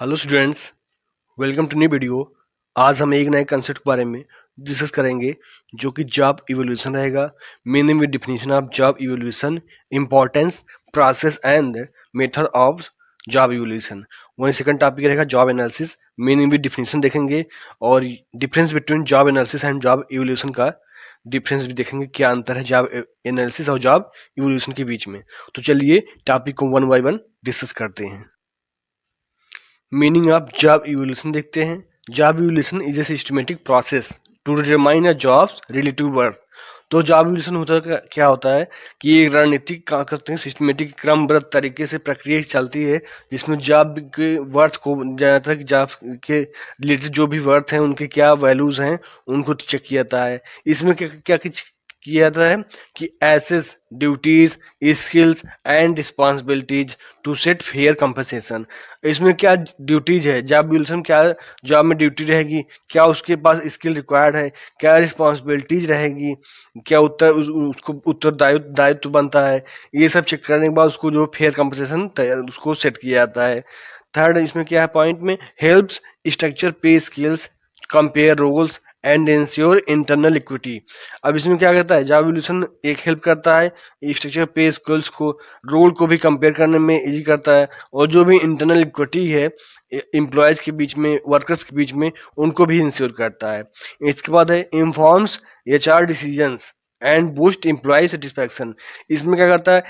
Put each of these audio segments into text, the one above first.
Hello students, welcome to new video. आज हम एक नए कंसेप्ट के बारे में डिस्कस करेंगे जो कि जॉब इवोल्यूशन रहेगा। Meaning with definition of job evolution, importance, process and method of job evolution. वहीं सेकंड टॉपिक रहेगा job analysis, meaning with definition देखेंगे और difference between job analysis and job evolution का डिफरेंस भी देखेंगे, क्या अंतर है जॉब एनालिसिस और जॉब इवोल्यूशन के बीच में। तो चलिए टॉपिक को वन बाय वन डिस्कस करते हैं। मीनिंग ऑफ जॉब इवोल्यूशन देखते हैं। Job evolution is a systematic process to determine a jobs relative worth. तो जॉब इवोल्यूशन होता है क्या होता है कि एक रणनीतिक क्या करते हैं, सिस्टमेटिक क्रमबद्ध तरीके से प्रक्रिया चलती है जिसमें जॉब के वर्थ को जाता है कि जॉब के रिलेटेड जो भी वर्थ हैं उनके क्या वैल्यूज हैं उनको चेक किया जाता है। इसमें क्या क्या किया जाता है कि assess, duties, skills and responsibilities to set fair compensation. इसमें क्या ड्यूटीज है, जॉब इवोल्यूशन क्या जॉब में ड्यूटी रहेगी, क्या उसके पास स्किल रिक्वायर्ड है, क्या रिस्पॉन्सिबिलिटीज रहेगी, क्या उसको उत्तरदायित्व दायित्व बनता है। ये सब चेक करने के बाद उसको जो फेयर कंपनसेशन उसको सेट किया जाता है। थर्ड इसमें क्या है पॉइंट में, helps structure pay skills, compare roles and ensure internal equity. अब इसमें क्या करता है, जॉब इवोल्यूशन एक हेल्प करता है स्ट्रक्चर पे स्किल्स को, रोल को भी कंपेयर करने में इजी करता है और जो भी इंटरनल इक्विटी है एम्प्लॉयज के बीच में, वर्कर्स के बीच में, उनको भी इंश्योर करता है। इसके बाद है informs HR decisions and boost employee satisfaction. इसमें क्या करता है,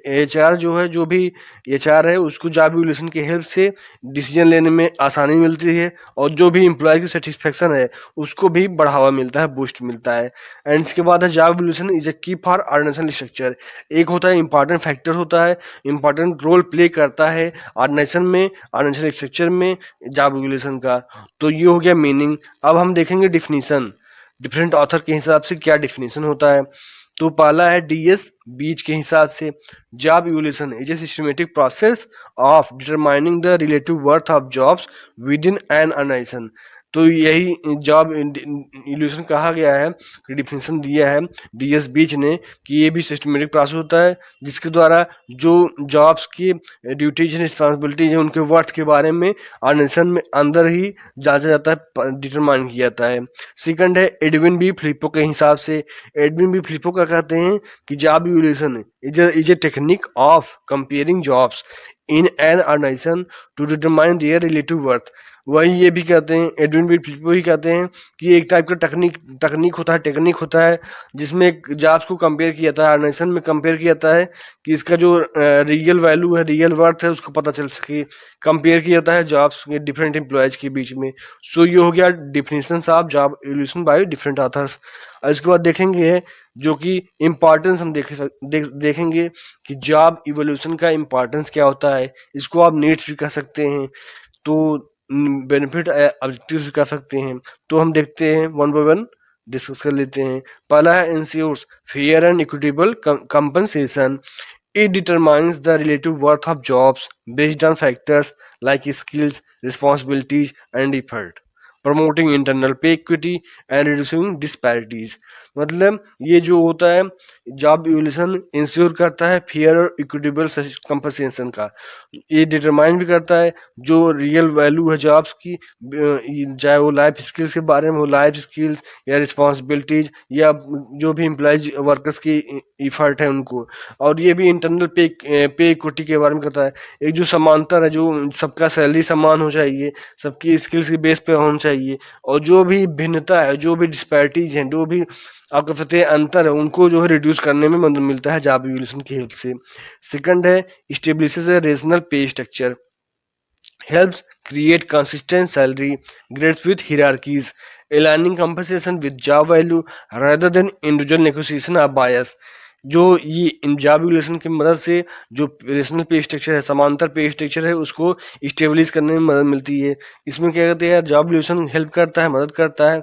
एचआर जो है, जो भी एचआर है उसको जॉब इवोल्यूशन की हेल्प से डिसीजन लेने में आसानी मिलती है और जो भी एम्प्लॉय की सेटिस्फैक्शन है उसको भी बढ़ावा मिलता है, बूस्ट मिलता है। एंड इसके बाद है जॉब इवोल्यूशन इज ए की फॉर ऑर्गेनाइजेशन स्ट्रक्चर। एक होता है इंपॉर्टेंट फैक्टर होता है, इंपॉर्टेंट रोल प्ले करता है ऑर्गेनाइजेशन में, ऑर्गेनाइजेशन स्ट्रक्चर में जॉब इवोल्यूशन का। तो ये हो गया मीनिंग। अब हम देखेंगे डिफिनीशन, डिफरेंट ऑथर के हिसाब से क्या डिफिनीशन होता है। तो पहला है डीएस बीच के हिसाब से, job evolution is a systematic process of determining the relative worth of jobs within an organisation. तो यही जॉब इवोल्यूशन कहा गया है, डिफिनेशन दिया है डीएस बीच ने कि ये भी सिस्टमेटिक प्रोसेस होता है जिसके द्वारा जो जॉब्स की ड्यूटीज रिस्पॉन्सिबिलिटी है उनके वर्थ के बारे में ऑर्गेनाइजेशन में अंदर ही जांचा जाता है, डिटरमाइन किया जाता है। सेकंड है एडविन बी फिलिपो के हिसाब से, एडविन बी फिलिपो का कहते हैं कि job evolution is a technique of comparing jobs in an organisation to determine their relative worth. वही ये भी कहते हैं, एडविन बी फिलिपो ही कहते हैं कि एक टाइप का टेक्निक होता है, टेक्निक होता है जिसमें जॉब्स को कंपेयर किया जाता है, ऑर्गेनाइजेशन में कंपेयर किया जाता है कि इसका जो रियल वैल्यू है, रियल वर्थ है उसको पता चल सके। कंपेयर किया जाता है जॉब्स के डिफरेंट एम्प्लॉयज के बीच में। सो ये हो गया definition of job evolution by different authors. इसके बाद देखेंगे जो कि इम्पॉर्टेंस हम देखेंगे कि जॉब इवोल्यूशन का इम्पॉर्टेंस क्या होता है। इसको आप नीड्स भी कह सकते हैं, तो बेनिफिट ऑब्जेक्टिव भी कह सकते हैं। तो हम देखते हैं वन बाय वन डिस्कस कर लेते हैं। पहला है ensures fair and equitable compensation. It determines the relative worth of jobs based on factors like skills, responsibilities, and effort, promoting internal pay equity and reducing disparities। मतलब ये जो होता है जॉब इवोल्यूशन इंश्योर करता है फेयर और equitable compensation का। ये डिटरमाइन भी करता है जो रियल वैल्यू है जॉब्स की, चाहे वो लाइफ स्किल्स के बारे में हो, लाइफ स्किल्स या रिस्पॉन्सिबिलिटीज या जो भी एम्प्लॉयज वर्कर्स की इफर्ट है उनको। और ये भी इंटरनल पे इक्विटी के बारे में कहता है, एक जो समांतर है, जो सबका सैलरी समान हो चाहिए, सबकी स्किल्स के बेस पे होना चाहिए और जो भी भिन्नता है, जो भी डिस्पैरिटीज हैं, जो भी आप कह सकते हैं अंतर है, उनको जो है रिड्यूस करने में मदद मिलता है जॉब इवोल्यूशन की हेल्प से। सेकंड है स्टेब्लिशेस ए रीजनल पे structure, helps create consistent salary grades with hierarchies, aligning compensation with job value rather than individual negotiation or bias। जो ये जॉब इवोल्यूशन की मदद से जो रीजनल पे स्ट्रक्चर है, समांतर पे स्ट्रक्चर है, उसको स्टेब्लिश करने में मदद मिलती है। इसमें क्या कहते हैं, जॉब इवोल्यूशन हेल्प करता है, मदद करता है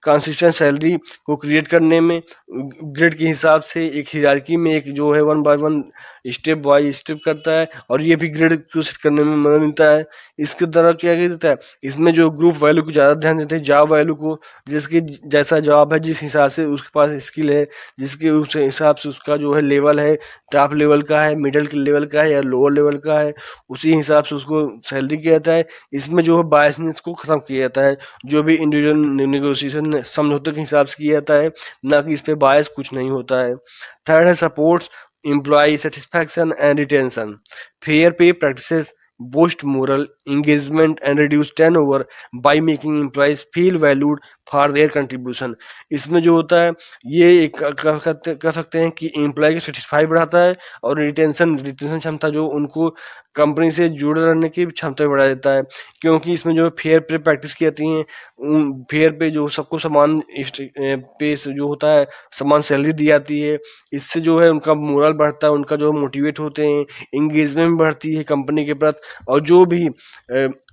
कंसिस्टेंट सैलरी को क्रिएट करने में, ग्रेड के हिसाब से एक हिरार्की में, एक जो है one by one step by step करता है और ये भी ग्रेड को सेट करने में मदद मिलता है। इसके द्वारा क्या देता है, इसमें जो ग्रुप वैल्यू को ज़्यादा ध्यान देते हैं, जॉब वैल्यू को, जिसकी जैसा जॉब है, जिस हिसाब से उसके पास स्किल है, जिसके उस हिसाब से उसका उसका जो है लेवल है टॉप लेवल का है, मिडिल लेवल का है या लोअर लेवल का है, उसी हिसाब से उसको सैलरी किया जाता है। इसमें जो है बायसनेस को ख़त्म किया जाता है, जो भी इंडिविजुअल नेगोशिएशन समझौते के हिसाब से किया जाता है, ना कि इस पे बायस कुछ नहीं होता है। थर्ड है supports employee satisfaction and retention, fair pay practices boost moral engagement and reduce turnover by making employees feel valued for their contribution। इसमें जो होता है ये एक कर सकते हैं कि एम्प्लॉय की सेटिस्फाई बढ़ाता है और रिटेंशन रिटेंशन क्षमता जो उनको कंपनी से जुड़े रहने की क्षमता बढ़ा देता है, क्योंकि इसमें जो फेयर पे प्रैक्टिस की जाती है, फेयर पे जो सबको समान पे जो होता है समान सैलरी दी जाती है। इससे जो है उनका मोरल बढ़ता है, उनका जो मोटिवेट होते हैं, एंगेजमेंट बढ़ती है कंपनी के प्रति, और जो भी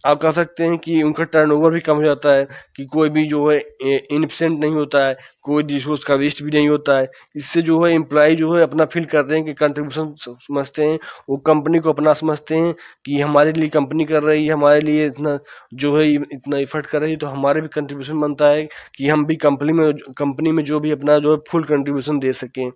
आप कह सकते हैं कि उनका टर्नओवर भी कम हो जाता है, कि कोई भी जो है इनएफिशिएंट नहीं होता है, कोई रिसोर्स का वेस्ट भी नहीं होता है। इससे जो है एम्प्लॉय जो है अपना फील करते हैं कि कंट्रीब्यूशन समझते हैं, वो कंपनी को अपना समझते हैं कि हमारे लिए कंपनी कर रही है, हमारे लिए इतना जो है इतना एफर्ट कर रही है, तो हमारे भी कंट्रीब्यूशन बनता है कि हम भी कंपनी में जो भी अपना जो है फुल कंट्रीब्यूशन दे सकें।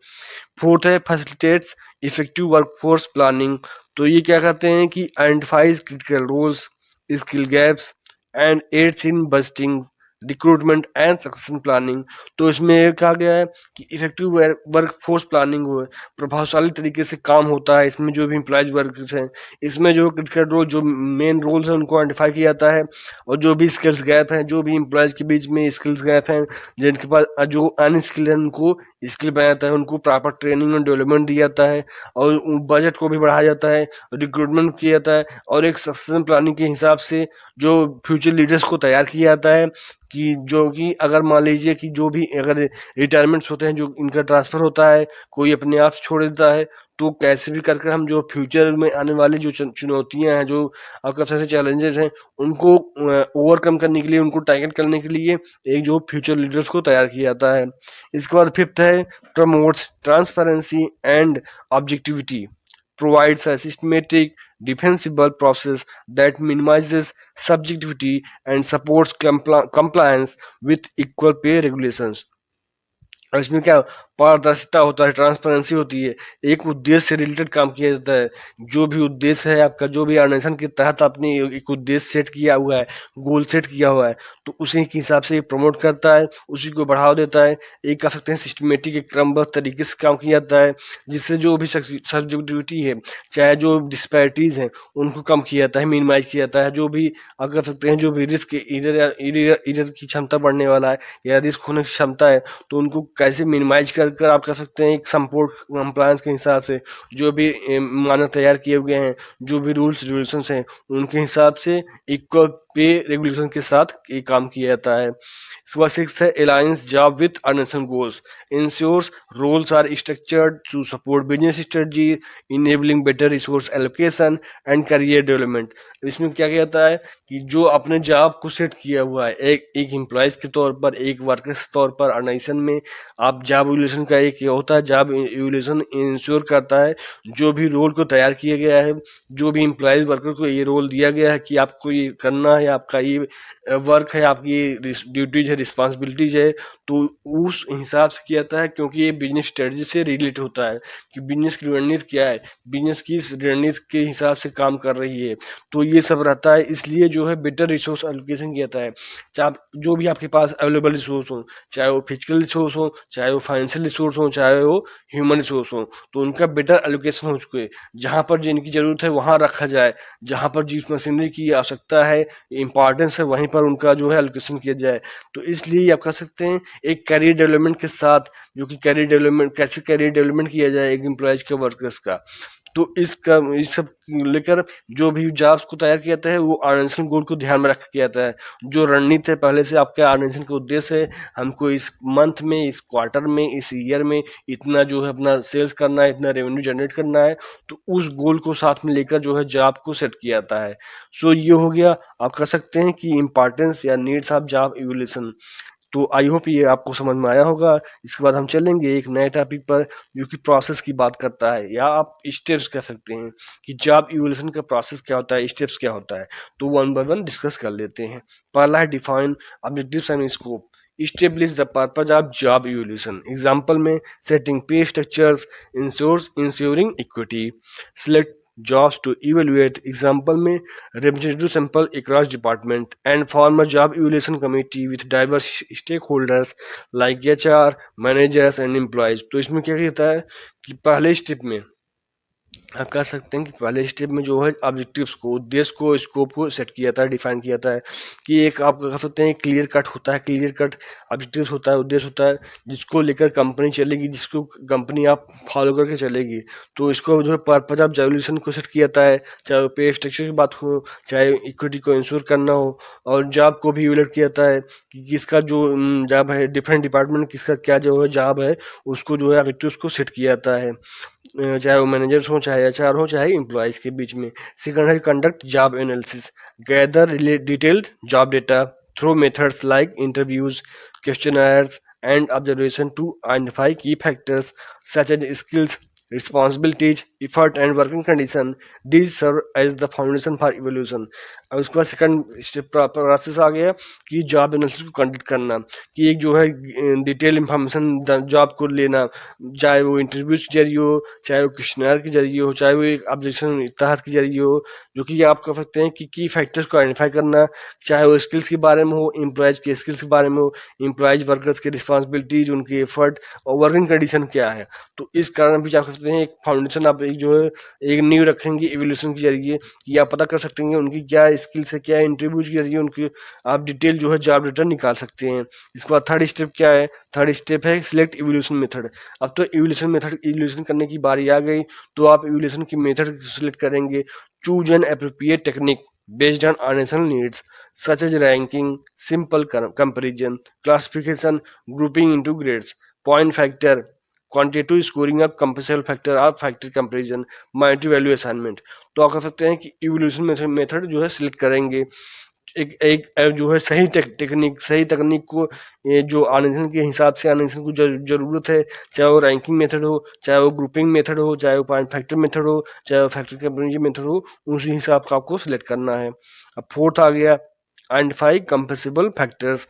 फोर्थ है फैसिलिटेट्स इफेक्टिव वर्कफोर्स प्लानिंग। तो ये क्या कहते हैं कि identifies critical roles, skill gaps and aids in boosting recruitment and succession planning. तो इसमें ये कहा गया है कि इफेक्टिव वर्कफोर्स प्लानिंग हो, प्रभावशाली तरीके से काम होता है इसमें, जो भी एम्प्लॉयज वर्कर्स हैं इसमें जो क्रिटिकल रोल जो मेन रोल्स हैं उनको आइडेंटिफाई किया जाता है, और जो भी स्किल्स गैप हैं, जो भी एम्प्लॉयज के बीच में स्किल्स गैप हैं, जिनके पास जो अनस्किल्ड हैं उनको स्किल बनाया जाता है, उनको प्रॉपर ट्रेनिंग और डेवलपमेंट दिया जाता है, और बजट को भी बढ़ाया जाता है, रिक्रूटमेंट किया जाता है, और एक सक्सेशन प्लानिंग के हिसाब से जो फ्यूचर लीडर्स को तैयार किया जाता है, कि जो कि अगर मान लीजिए कि जो भी अगर रिटायरमेंट्स होते हैं, जो इनका ट्रांसफ़र होता है, कोई अपने आप से छोड़ देता है, तो कैसे भी कर हम जो फ्यूचर में आने वाली जो चुनौतियाँ हैं, जो आपका सबसे चैलेंजेस हैं, उनको ओवरकम करने के लिए, उनको टैकल करने के लिए एक जो फ्यूचर लीडर्स को तैयार किया जाता है। इसके बाद फिफ्थ है promotes transparency and objectivity, provides a systematic defensible process that minimizes subjectivity and supports compliance with equal pay regulations। और इसमें क्या पारदर्शिता होता है, ट्रांसपेरेंसी होती है, एक उद्देश्य से रिलेटेड काम किया जाता है। जो भी उद्देश्य है आपका, जो भी ऑर्गेनाइजेशन के तहत आपने एक उद्देश्य सेट किया हुआ है, गोल सेट किया हुआ है, तो उसी के हिसाब से ये प्रमोट करता है, उसी को बढ़ावा देता है। एक कह सकते हैं सिस्टमेटिक एक क्रमबद्ध तरीके से काम किया जाता है, जिससे जो भी सब्जेक्टिविटी है, चाहे जो डिस्पैरिटीज़ हैं, उनको कम किया जाता है, मिनिमाइज किया जाता है। जो भी आप कह सकते हैं जो भी रिस्क इधर की क्षमता बढ़ने वाला है या रिस्क होने की क्षमता है, तो उनको कैसे मिनिमाइज कर आप कह सकते हैं एक सपोर्ट कंप्लायंस के हिसाब से जो भी मानक तैयार किए हुए हैं, जो भी रूल्स रेगुलेशंस हैं, उनके हिसाब से इक्वल पे रेगुलेशन के साथ ये काम किया जाता है। इसके बाद सिक्स है aligns job with organisation goals, ensures roles are structured to support business strategy, enabling better resource allocation and career development. इसमें क्या किया जाता है कि जो अपने जॉब को सेट किया हुआ है, एक एम्प्लॉयज़ के तौर पर, एक वर्कर्स के तौर पर ऑर्गेनाइजेशन में, आप जॉब इवोल्यूशन का एक ये होता है, जॉब इवोल्यूशन इंश्योर करता है जो भी रोल को तैयार किया गया है, जो भी एम्प्लॉयज वर्कर को ये रोल दिया गया है कि आपको ये करना है, आपका ये वर्क है, आपकी ये ड्यूटीज है, रिस्पॉन्सिबिलिटीज है, तो उस हिसाब से किया जाता है, क्योंकि ये बिजनेस स्ट्रेटजी से रिलेट होता है कि बिजनेस की रणनीति क्या है, बिजनेस की रणनीति के हिसाब से काम कर रही है, तो ये सब रहता है। इसलिए जो है बेटर रिसोर्स एलोकेशन किया जाता है, चाहे जो भी आपके पास अवेलेबल रिसोर्स हो, चाहे वो फिजिकल रिसोर्स हो, चाहे वो फाइनेंशियल रिसोर्स हो, चाहे वो ह्यूमन रिसोर्स हो, तो उनका बेटर एलोकेशन हो चुके, जहाँ पर जिनकी ज़रूरत है वहाँ रखा जाए, जहाँ पर जिस मशीनरी की आवश्यकता है, इम्पॉर्टेंस है, वहीं पर उनका जो है एलोकेशन किया जाए। तो इसलिए आप कह सकते हैं एक करियर डेवलपमेंट के साथ, जो कि करियर डेवलपमेंट कैसे करियर डेवलपमेंट किया जाए एक एम्प्लॉयज के वर्कर्स का, तो इस सब लेकर जो भी जॉब्स को तैयार किया जाता है वो ऑर्गेनाइजेशन गोल को ध्यान में रख के किया जाता है। जो रणनीति है पहले से आपके ऑर्गेनाइजेशन का उद्देश्य है, हमको इस मंथ में, इस क्वार्टर में, इस ईयर में इतना जो है अपना सेल्स करना है, इतना रेवेन्यू जनरेट करना है, तो उस गोल को साथ में लेकर जो है जॉब को सेट किया जाता है। सो ये हो गया, आप कह सकते हैं कि इम्पोर्टेंस या नीड्स ऑफ जॉब इवोल्यूशन। तो आई होप ये आपको समझ में आया होगा। इसके बाद हम चलेंगे एक नए टॉपिक पर, जो कि प्रोसेस की बात करता है, या आप स्टेप्स कह सकते हैं कि जॉब इवोल्यूशन का प्रोसेस क्या होता है, स्टेप्स क्या होता है। तो वन बाय वन डिस्कस कर लेते हैं। पहला है define objectives and scope. Establish the purpose of job evolution. Example में setting pay structures, ensuring equity. Select jobs to evaluate. Example में representative sample across department and form a job evaluation committee with diverse stakeholders like HR, managers and employees. तो इसमें क्या कहता है कि पहले step में आप कह सकते हैं कि पहले स्टेप में जो है ऑब्जेक्टिव्स को, उद्देश्य को, स्कोप को सेट किया था, डिफाइन किया था कि एक आप कह सकते हैं क्लियर कट होता है, क्लियर कट ऑब्जेक्टिव्स होता है, उद्देश्य होता है जिसको लेकर कंपनी चलेगी, जिसको कंपनी आप फॉलो करके चलेगी। तो इसको जो है पर्पज ऑफ रेवोल्यूशन को सेट किया जाता है, चाहे पे स्ट्रक्चर की बात हो, चाहे इक्विटी को इंश्योर करना हो, और जॉब को भी इवेलुएट किया जाता है कि किसका जो जॉब है, डिफरेंट डिपार्टमेंट किसका क्या जो है जॉब है, उसको जो है ऑब्जेक्टिव्स को सेट किया जाता है, चाहे वो मैनेजर्स हो, चाहे एचआर हो, चाहे एम्प्लॉयज के बीच में। सेकंड है conduct job analysis, gather detailed job data through methods like interviews, questionnaires and observation to identify key factors such as skills, responsibilities, effort and working condition. These serve as the foundation for evolution. अब उसके बाद second step process आ गया कि job analysis को conduct करना, कि एक जो है डिटेल इंफॉर्मेशन जॉब को लेना, चाहे वो इंटरव्यूज के जरिए हो, चाहे वो क्वेश्चनर के जरिए हो, चाहे वो एक ऑब्जेक्शन तहत के जरिए हो, जो कि आप कह सकते हैं कि की फैक्टर्स को आइडेंटिफाई करना, चाहे वो स्किल्स के बारे में हो, एम्प्लॉयज के स्किल्स के बारे में हो, एम्प्लॉयज वर्कर्स के रिस्पॉन्सिबिलिटीज, उनके एफर्ट और वर्किंग कंडीशन क्या है। तो इस कारण भी क्या कर सकते हैं, एक फाउंडेशन आप एक जो है एक नींव रखेंगे इवोल्यूशन के जरिए, कि आप पता कर सकते हैं उनकी क्या स्किल्स है, क्या इंटरव्यूज के जरिए उनकी आप डिटेल जो है जॉब डेटा निकाल सकते हैं। इसके बाद थर्ड स्टेप क्या है, थर्ड स्टेप है सिलेक्ट इवोल्यूशन मेथड। अब तो इवोल्यूशन करने की बारी आ गई, तो आप इवोल्यूशन की मेथड सिलेक्ट करेंगे। Choose an appropriate technique based on organizational needs such as ranking, simple comparison, classification, grouping into grades, point factor, quantitative scoring of compensable factor of factor comparison, monetary value assignment. तो आप कह सकते हैं कि evolution method जो है select करेंगे, एक जो है सही टेक्निक, सही तकनीक को, ये जो ऑर्गेनाइजेशन के हिसाब से ऑर्गेनाइजेशन को जरूरत है, चाहे वो रैंकिंग मेथड हो, चाहे वो ग्रुपिंग मेथड हो, चाहे वो पॉइंट फैक्टर मेथड हो, चाहे वो फैक्टर कंपैरिजन मेथड हो, उसी हिसाब का आपको सिलेक्ट करना है। अब फोर्थ आ गया identify compensable factors,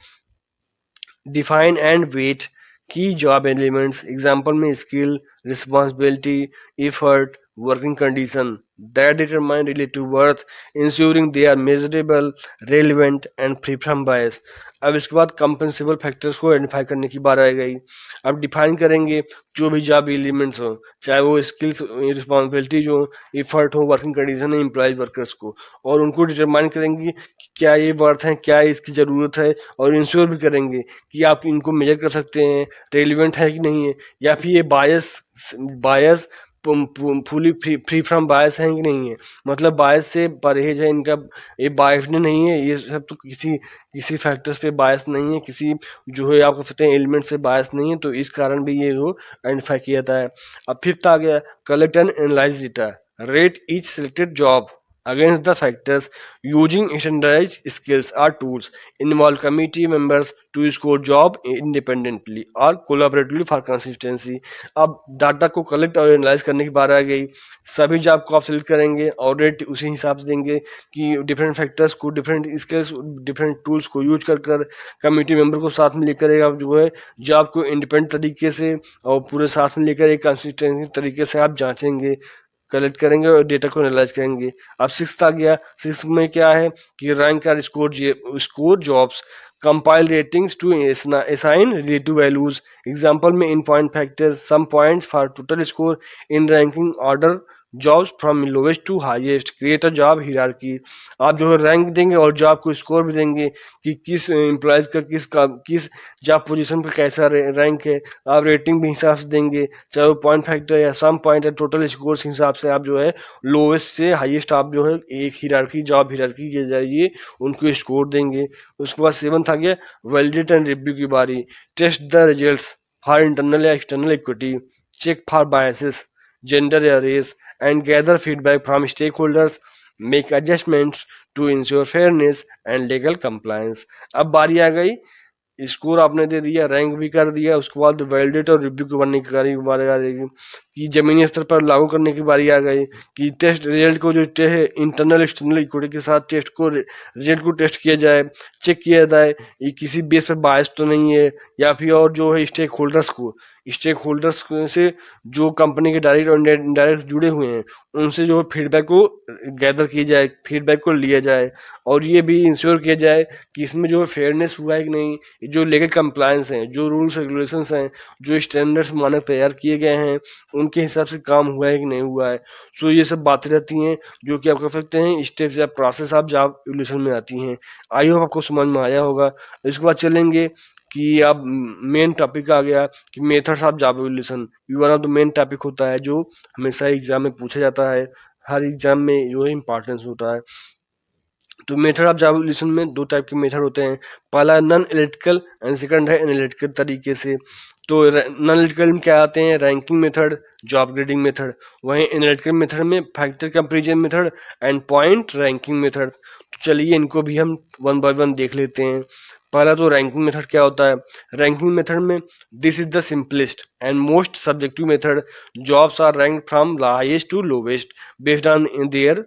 define and weight key job elements. Example में skill, responsibility, effort, working condition that determine relative worth, ensuring they are measurable, relevant and free from bias. अब इसके बाद कंपेंसेबल फैक्टर्स को आइडेंटिफाई करने की बात आ गई। अब डिफाइन करेंगे जो भी जॉब एलिमेंट्स हो, चाहे वो स्किल्स, रिस्पॉन्सिबिलिटी जो, एफर्ट हो, वर्किंग कंडीशन है एम्प्लॉयज वर्कर्स को, और उनको डिटरमाइन करेंगे कि क्या ये वर्थ है, क्या इसकी ज़रूरत है, और इंश्योर भी करेंगे कि आप इनको मेजर कर सकते हैं, रेलिवेंट है कि नहीं है, या फिर ये बायस बायस फुली फ्री फ्रॉम बायस है कि नहीं है, मतलब बायस से परहेज है इनका, ये बायस नहीं है, ये सब तो किसी किसी फैक्टर्स पे बायस नहीं है, किसी जो है आप कह सकते हैं एलिमेंट्स पे बायस नहीं है, तो इस कारण भी ये हो आइडेंटिफाई किया जाता है। अब फिफ्थ आ गया collect and analyse data, rate each selected job against the factors using standardized skills or tools, involve committee members to score job independently or collaboratively for consistency। अब डाटा को कलेक्ट और analyse करने की बात आ गई, सभी job को आप सिलेक्ट करेंगे और रेट उसी हिसाब से देंगे कि डिफरेंट फैक्टर्स को, डिफरेंट स्किल्स, डिफरेंट टूल्स को यूज कर कमेटी मेंबर को साथ में लेकर आप जो है जॉब को इंडिपेंडेंट तरीके से और पूरे साथ में लेकर एक कंसिस्टेंसी तरीके से आप जांचेंगे, कलेक्ट करेंगे और डेटा को एनालाइज करेंगे। अब सिक्स आ गया, सिक्स में क्या है कि रैंक और score jobs, compile ratings to assign relative values। Example में in point factor sum points for total score in ranking order jobs from lowest to highest, create a job hierarchy. आप जो है rank देंगे और job को score भी देंगे कि किस एम्प्लॉयज का किस जॉब पोजीशन पे कैसा रैंक है, आप रेटिंग भी हिसाब से देंगे, चाहे वो पॉइंट फैक्टर या सम पॉइंट या टोटल स्कोर के हिसाब से आप जो है लोवेस्ट से हाईएस्ट आप जो है एक हियरार्की, जॉब हियरार्की के जरिए उनको स्कोर देंगे। उसके बाद सेवंथ आ गया वैलिडेट एंड रिव्यू की बारी, test the results for internal या external equity, check for biases, gender या race and gather feedback from stakeholders, make adjustments to ensure fairness and legal compliance। अब बारी आ गई स्कोर आपने दे दिया, रैंक भी कर दिया, उसके बाद वैलिडेट और रिव्यू करने की बारी आ जाएगी कि जमीनी स्तर पर लागू करने की बारी आ गई कि टेस्ट रिजल्ट को जो इंटरनल एक्सटर्नल इक्विटी के साथ टेस्ट को रिजल्ट को टेस्ट किया जाए, चेक किया जाए ये किसी बेस पर बायस तो नहीं है, या फिर और जो है स्टेक होल्डर्स से जो कंपनी के डायरेक्ट और इनडायरेक्ट जुड़े हुए हैं उनसे जो फीडबैक को गैदर की जाए, फीडबैक को लिया जाए, और ये भी इंश्योर किया जाए कि इसमें जो फेयरनेस हुआ है कि नहीं, जो लीगल कंप्लायंस हैं, जो रूल्स रेगुलेशंस हैं, जो स्टैंडर्ड्स मानक तैयार किए गए हैं उनके हिसाब से काम हुआ है कि नहीं हुआ है। सो ये सब बातें रहती हैं जो कि आप कर सकते हैं स्टेप्स या प्रोसेस आप जॉब इवोल्यूशन में आती हैं। आई होप आपको समझ में आया होगा। इसके बाद चलेंगे कि अब मेन टॉपिक आ गया कि मेथड्स ऑफ जॉब इवोल्यूशन। ये one of the main topic होता है जो हमेशा एग्जाम में पूछा जाता है, हर एग्जाम में जो है इम्पोर्टेंस होता है। तो मेथड ऑफ जॉब इवोल्यूशन में दो टाइप के मेथड होते हैं, पहला नॉन एनालिटिकल एंड सेकंड है एनालिटिकल तरीके से। तो नॉन एनालिटिकल में क्या आते हैं, ranking method, job grading method. वहीं एनालिटिकल मेथड में factor comparison method and point ranking method. तो चलिए इनको भी हम वन बाय वन देख लेते हैं। पहला तो रैंकिंग मेथड क्या होता है। रैंकिंग मेथड में this is the simplest and most subjective method. Jobs are ranked from highest to lowest based on their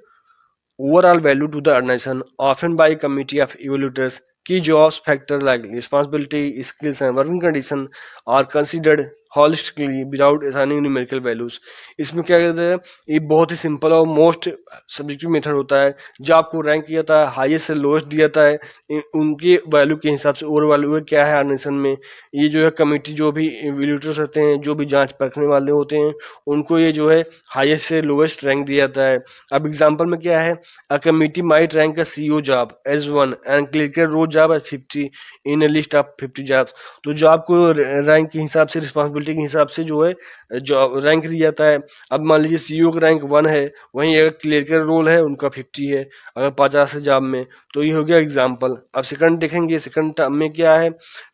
overall value to the organization, often by a committee of evaluators. Key jobs factors like responsibility, skills, and working condition are considered holistically without assigning numerical values. इसमें क्या कहते हैं, ये बहुत ही simple और most subjective method होता है। जो आपको रैंक किया जाता है, हाईएस्ट से लोएस्ट दिया जाता है, उनके वैल्यू के हिसाब से ओवर वैल्यू क्या है ऑर्गेनाइजेशन में। ये जो है कमेटी, जो भी इवैल्यूएटर्स रहते हैं, जो भी जांच परखने वाले होते हैं, उनको ये जो है हाईएस्ट से लोएस्ट रैंक दिया जाता है। अब एग्जाम्पल में क्या है, a committee might rank a CEO job as 1 and clerical row job as 50 in a list of 50 jobs। तो जॉब को रैंक के हिसाब से, रिस्पॉन्सिबिलिटी के हिसाब से जो है जॉब रैंक दिया जाता है। अब मान लीजिए सीईओ का रैंक 1 है, वहीं अगर क्लरिकल रोल है उनका 50 है, अगर 50 है जॉब में। तो ये हो गया एग्जाम्पल। अब सेकंड देखेंगे, सेकंड में क्या है,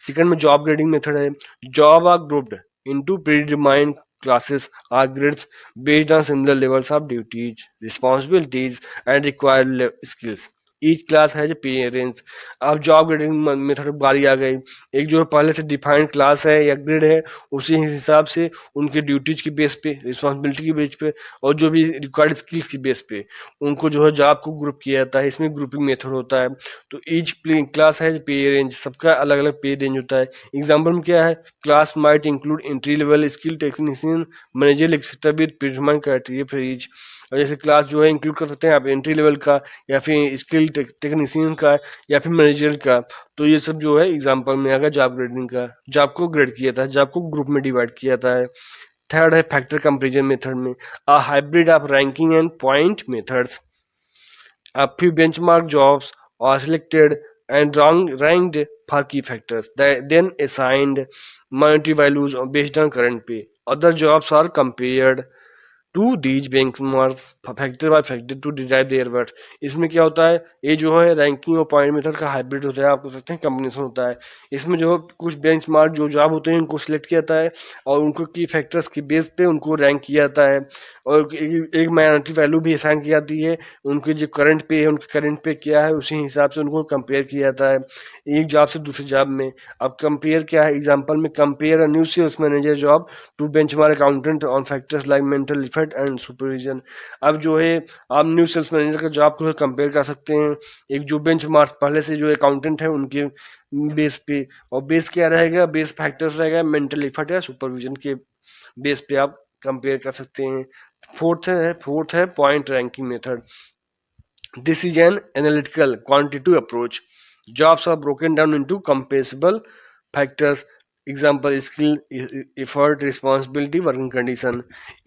सेकंड में जॉब ग्रेडिंग मेथड है। Job are grouped into predetermined classes or grids based on similar levels of duties, responsibilities, and required skills. Each class has a pay range। अब job grading method बारी आ गई। एक जो पहले से defined class है या ग्रेड है, उसी हिसाब से उनके ड्यूटीज की बेस पे, रिस्पॉन्सिबिलिटी की बेस पे, और जो भी रिक्वायर्ड स्किल्स की बेस पे उनको जो है जॉब को ग्रुप किया जाता है। इसमें ग्रुपिंग मेथड होता है। तो ईच क्लास है पे रेंज, सबका अलग अलग पे रेंज होता है। एग्जाम्पल में क्या है, class might include entry level skill technician, manager etcetera with predetermined criteria for each. और जैसे क्लास जो है इंक्लूड कर सकते हैं आप एंट्री लेवल का, या फिर स्किल टेक्नीशियन का, या फिर मैनेजर का। तो ये सब जो है एग्जाम्पल में आएगा जॉब ग्रेडिंग का। जॉब को ग्रेड किया जाता है, जॉब को ग्रुप में डिवाइड किया जाता है। थर्ड है फैक्टर कंपेरिजन मेथड में, a hybrid of ranking and point methods. A few benchmark jobs are selected and ranked for key factors, then assigned monetary values based on current pay. Other jobs are compared to these benchmarks factor by factor to derive their worth. इसमें क्या होता है, ये जो है ranking और point method का hybrid होता है, आप कह सकते हैं कॉम्बिनेशन होता है। इसमें जो है कुछ बेंचमार्क जो जॉब होते हैं उनको सिलेक्ट किया जाता है, और उनको की फैक्टर्स की बेस पे उनको रैंक किया जाता है, और एक माइनॉरिटी वैल्यू भी असाइन की जाती है। उनके जो करंट पे है, उनके करंट पे क्या है, उसी हिसाब से उनको कंपेयर किया जाता है एक जॉब से दूसरी जॉब में। अब कंपेयर क्या है, एग्जाम्पल में compare a new sales manager job to benchmark accountant on factors like mental effect and supervision. अब जो है आप न्यू सेल्स मैनेजर का जॉब को कंपेयर कर सकते हैं एक जो बेंचमार्क पहले से जो अकाउंटेंट है उनके बेस पे। और बेस क्या रहेगा, बेस फैक्टर्स रहेगा मेंटल इफेक्ट या सुपरविजन के बेस पे आप कंपेयर कर सकते हैं। फोर्थ है point ranking method. This is an analytical quantitative approach. Jobs are broken down into compensable factors. Example: skill, effort, responsibility, working condition.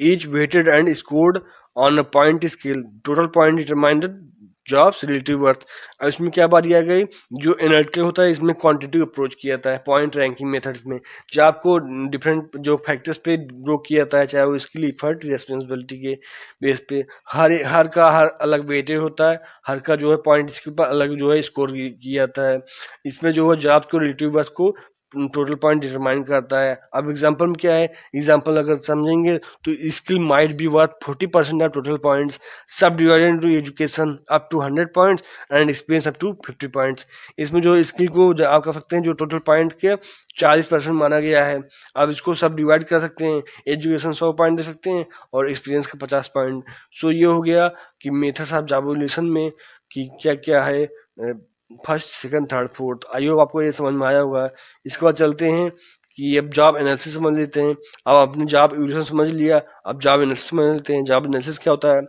Each weighted and scored on a point scale. Total point determine the jobs relative worth. अब इसमें क्या बारी आ गई, जो analytical होता है इसमें quantitative approach किया जाता है पॉइंट रैंकिंग मेथड्स में। जॉब को डिफरेंट जो फैक्टर्स पे ग्रो किया जाता है, चाहे वो स्किल, इफर्ट, रिस्पॉन्सिबिलिटी के बेस पे। हर अलग वेटेड होता है, हर का जो है पॉइंट इसके ऊपर अलग जो है स्कोर किया जाता है। इसमें जो है जॉब को रिलेटिव वर्थ को टोटल पॉइंट डिटरमाइन करता है। अब एग्जांपल में क्या है, एग्जांपल अगर समझेंगे तो skill might be worth 40% of total points, सब divided into education up to 100 points and experience up to 50 points. इसमें जो स्किल को आप कह सकते हैं जो टोटल पॉइंट के 40% माना गया है। अब इसको सब डिवाइड कर सकते हैं, एजुकेशन 100 पॉइंट दे सकते हैं और एक्सपीरियंस का 50 पॉइंट। सो ये हो गया कि मेथड्स ऑफ जॉब इवोल्यूशन में कि क्या क्या है, first second third fourth. I hope आपको ये समझ में आया होगा। इसके बाद चलते हैं कि अब जॉब एनालिसिस समझ लेते हैं। अब आपने जॉब इवोल्यूशन समझ लिया, अब जॉब एनालिसिस समझ लेते हैं। जॉब एनालिसिस क्या होता है?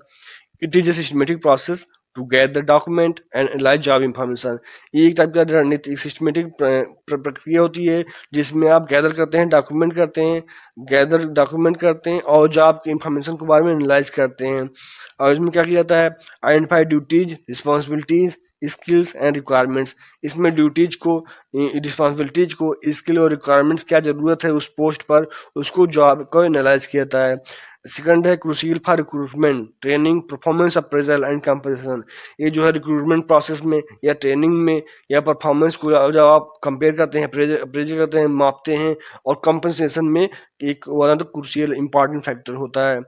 It is a systematic process to gather document and analyse job information. ये एक टाइप का रणनीतिक सिस्टमेटिक प्रक्रिया होती है जिसमें आप गैदर करते हैं, डॉक्यूमेंट करते हैं, गैदर डॉक्यूमेंट करते हैं और जॉब की इंफॉर्मेशन के बारे में एनालाइज करते हैं। और इसमें क्या किया जाता है? Identify duties, responsibilities, skills and requirements. इसमें ड्यूटीज को, रिस्पॉन्सिबिलिटीज को, स्किल और रिक्वायरमेंट्स क्या जरूरत है उस पोस्ट पर, उसको जॉब को एनालाइज किया जाता है। सेकंड है crucial for recruitment, training, performance appraisal and comparison. ये जो है रिक्रूटमेंट प्रोसेस में या ट्रेनिंग में या परफॉर्मेंस को जब आप कंपेयर करते हैं, अप्रेजल करते हैं, मापते हैं, और कंपनसेशन में एक one of the crucial important factor होता है।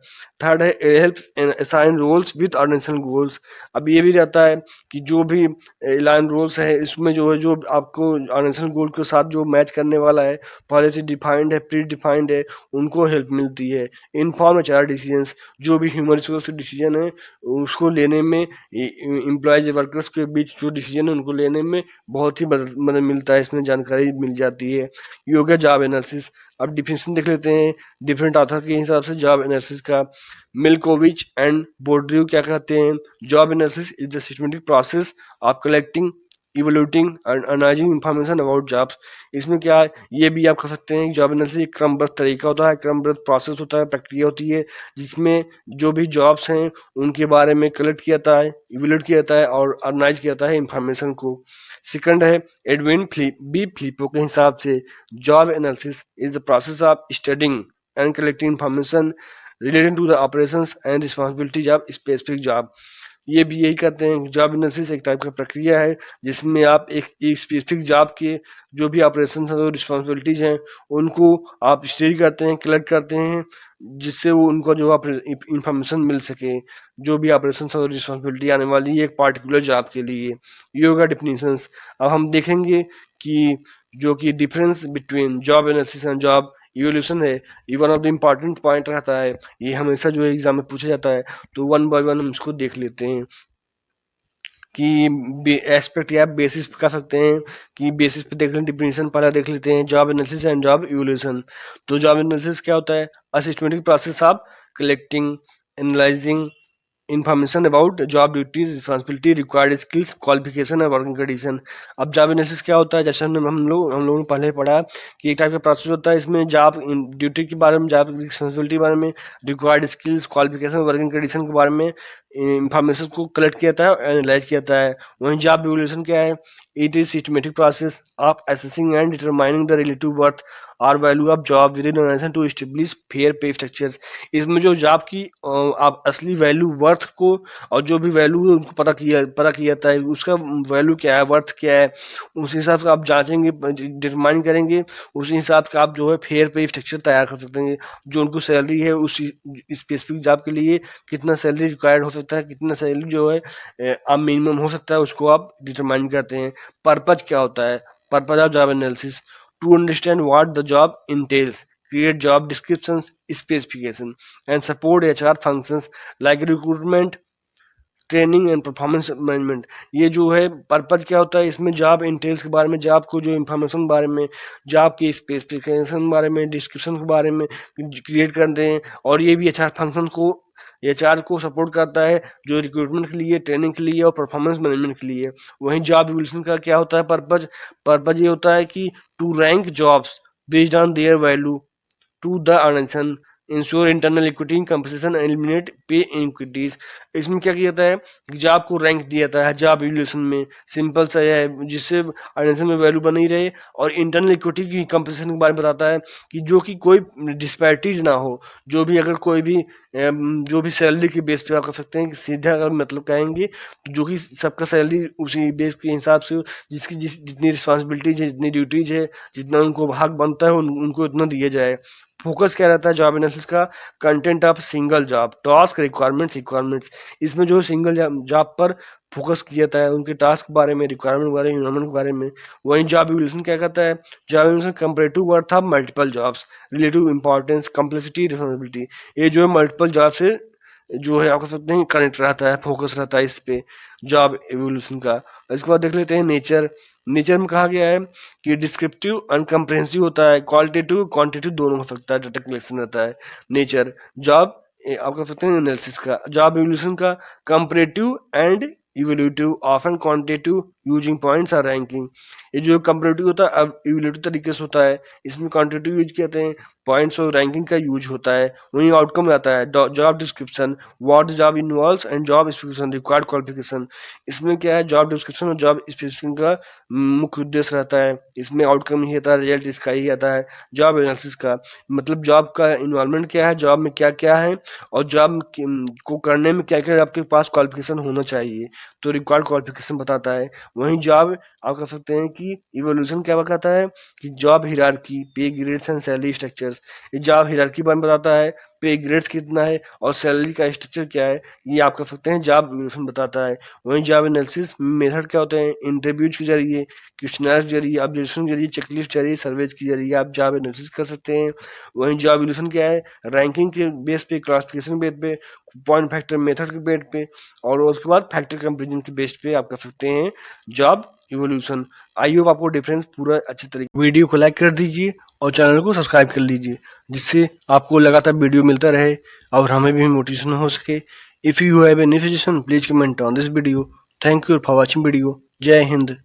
थर्ड है help assign roles with organisational goals. अब ये भी रहता है कि जो भी अलाइन रोल्स है इसमें जो है, जो आपको ऑर्गेनाइजेशनल गोल के साथ जो मैच करने वाला है, पॉलिसी डिफाइंड है, प्री डिफाइंड है, उनको हेल्प मिलती है। इनफॉर्म एचआर डिसीजंस, जो भी ह्यूमन रिसोर्स डिसीजन है उसको लेने में, एम्प्लॉयज वर्कर्स के बीच जो डिसीजन है उनको लेने में बहुत ही मदद मिलता है, इसमें जानकारी मिल जाती है। ये हो गया जॉब एनालिसिस। अब डिफिनेशन देख लेते हैं डिफरेंट ऑथर के हिसाब से जॉब एनालिसिस का। मिल्कोविच एंड बोर्ड्रियो क्या कहते हैं? Job analysis is the systematic process of collecting, evaluating and analysing information about jobs. इसमें क्या है, ये भी आप कह सकते हैं जॉब एनालिसिस एक क्रमबद्ध तरीका होता है, क्रमबद्ध प्रोसेस होता है, प्रक्रिया होती है जिसमें जो भी जॉब्स हैं उनके बारे में कलेक्ट किया जाता है, इवोल्यूट किया जाता है और ऑर्गेनाइज किया जाता है इंफॉर्मेशन को। सेकंड है एडविन फिलिपो के हिसाब से job analysis is the process of studying and collecting information related to the operations and responsibilities of specific job. ये भी यही कहते हैं जॉब एनालिसिस एक टाइप का प्रक्रिया है जिसमें आप एक स्पेसिफिक जॉब के जो भी ऑपरेशन और रिस्पॉन्सिबिलिटीज हैं उनको आप स्टडी करते हैं, कलेक्ट करते हैं, जिससे वो उनको जो इंफॉर्मेशन मिल सके, जो भी ऑपरेशन और रिस्पॉन्सिबिलिटी आने वाली है एक पार्टिकुलर जॉब के लिए। ये होगा डिफिनीशंस। अब हम देखेंगे कि जो कि difference between job analysis and job evolution है, ये one of the important point रहता है। ये हमेशा जो एग्जाम में पूछा जाता है, तो वन बाय वन हम इसको देख लेते हैं कि एस्पेक्ट या बेसिस पे कर सकते हैं कि बेसिस पे देख लें। डिफिनीशन पहला देख लेते हैं job analysis and job evolution. तो जॉब एनालिसिस क्या होता है? A systematic process of collecting, analysing information about job duties, responsibility, required skills, qualification और working condition। अब जॉब एनालिसिस क्या होता है? जैसे हम लोगों ने पहले पढ़ा कि एक टाइप का प्रोसेस होता है, इसमें जॉब ड्यूटी के बारे में, जॉब रिस्पॉन्सिबिलिटी के बारे में, required skills, qualification, working condition के बारे में इंफॉर्मेशन को कलेक्ट किया जाता है और एनालाइज किया जाता है। वहीं जॉब इवोल्यूशन क्या है? It is systematic process of assessing and determining the relative worth और value of job within organisation to establish fair pay structures. इसमें जो जॉब की आप असली वैल्यू, वर्थ को, और जो भी वैल्यू है उनको पता किया जाता है, उसका वैल्यू क्या है, वर्थ क्या है, उस हिसाब से आप जांचेंगे, डिटरमाइन करेंगे। उसी हिसाब से आप जो है फेयर पे स्ट्रक्चर तैयार कर सकते हैं। जो उनको सैलरी है उस स्पेसिफिक जॉब के लिए कितना सैलरी रिक्वायर्ड हो सकता है, कितना सैलरी जो है आप मिनिमम हो सकता है, उसको आप डिटरमाइन करते हैं। पर्पज क्या होता है? Purpose of job analysis to understand what the job entails, create job descriptions, specification, and support HR functions like recruitment, training and performance management. ये जो है पर्पज क्या होता है? इसमें जॉब इंटेल्स के बारे में, जॉब को जो इंफॉर्मेशन बारे में, जॉब की स्पेसिफिकेशन बारे में, डिस्क्रिप्शन के बारे में क्रिएट करते हैं। और ये भी एचआर फंक्शन को, एचआर को सपोर्ट करता है जो रिक्रूटमेंट के लिए, ट्रेनिंग के लिए और परफॉर्मेंस मैनेजमेंट के लिए। वहीं जॉब इवोल्यूशन का क्या होता है पर्पज? पर्पज ये होता है कि to rank jobs based on their value to the organisation, ensure internal equity compensation, eliminate pay inequities. इसमें क्या किया जाता है कि जॉब को रैंक दिया जाता है जॉब इवोल्यूशन में, सिंपल सा है जिससे ऑर्गेनाइजेशन में वैल्यू बनी रहे, और इंटरनल इक्विटी की कंपनसेशन के बारे में बताता है कि जो कि कोई डिस्पैरिटीज ना हो, जो भी अगर कोई भी जो भी सैलरी के बेस पे आप कर सकते हैं कि सीधा अगर मतलब कहेंगे तो जो कि सबका सैलरी उसी बेस के हिसाब से जिसकी जितनी रिस्पॉन्सिबिलिटीज है, जितनी ड्यूटीज है, जितना उनको हक बनता है उनको इतना दिया जाए। फोकस क्या रहता है जॉब एनालिसिस का? Content of single job, task, requirements. इसमें जो सिंगल जॉब पर फोकस किया जाता है, उनके टास्क के बारे में, रिक्वायरमेंट के बारे में, इन्वायरमेंट के बारे में। वहीं जॉब इवोल्यूशन क्या कहता है? Job evolution comparative worth of multiple jobs, relative importance, complexity, responsibility. ये जो है मल्टीपल जॉब से जो है आप कह सकते हैं कनेक्ट रहता है, फोकस रहता है इस पे जॉब एवोल्यूशन का। इसके बाद देख लेते हैं नेचर। नेचर में कहा गया है कि डिस्क्रिप्टिव अनकम्प्रेहेंसिव होता है, क्वालिटेटिव क्वांटिटेटिव दोनों हो सकता है, डाटा कलेक्शन रहता है नेचर। जॉब आप कह सकते हैं एनालिसिस का, जॉब एवोल्यूशन का comparative and evaluative, often quantitative, using points और रैंकिंग। ये जो कंपैरेटिव होता है अब इवैल्यूएटिव तरीके से होता है, इसमें क्वांटिटेटिव यूज कहते हैं, पॉइंट्स और रैंकिंग का यूज होता है। वहीं आउटकम आता है job description, what job involves and job specification, required qualification. इसमें क्या है जॉब डिस्क्रिप्शन और जॉब स्पेसिफिकेशन का मुख्य उद्देश्य रहता है। इसमें आउटकम ही आता है, रिजल्ट इसका ही आता है। जॉब एनालिसिस का मतलब जॉब का इन्वॉल्वमेंट क्या है, जॉब में क्या क्या है, और जॉब को करने में क्या क्या आपके पास क्वालिफिकेशन होना चाहिए, तो रिक्वायर्ड क्वालिफिकेशन बताता है। वहीं जॉब आप कह सकते हैं कि इवोल्यूशन क्या बताता है कि जॉब हिरार्की, पे ग्रेड्स एंड सैलरी स्ट्रक्चर्स। ये जॉब हिरार्की बारे में बताता है, पे ग्रेड्स कितना है और सैलरी का स्ट्रक्चर क्या है, ये आप कह सकते हैं जॉब इवोल्यूशन बताता है। वहीं जॉब एनालिसिस मेथड क्या होते हैं? इंटरव्यूज के जरिए, क्वेश्चनर के जरिए, ऑब्जर्वेशन के जरिए, चेकलिस्ट के जरिए, सर्वेज के जरिए आप जॉब एनालिसिस कर सकते हैं। वहीं जॉब इवोल्यूशन क्या है? रैंकिंग के बेस पे, क्लासिफिकेशन बेस पे, पॉइंट फैक्टर मेथड के बेस पे, और उसके बाद फैक्टर कंपेरिजन के बेस पे आप कर सकते हैं जॉब इवोल्यूशन। आई होप आपको डिफरेंस पूरा अच्छी तरीके। वीडियो को लाइक कर दीजिए और चैनल को सब्सक्राइब कर लीजिए, जिससे आपको लगातार वीडियो मिलता रहे और हमें भी मोटिवेशन हो सके। If you have any suggestion please comment on this video. Thank you for watching video. जय हिंद।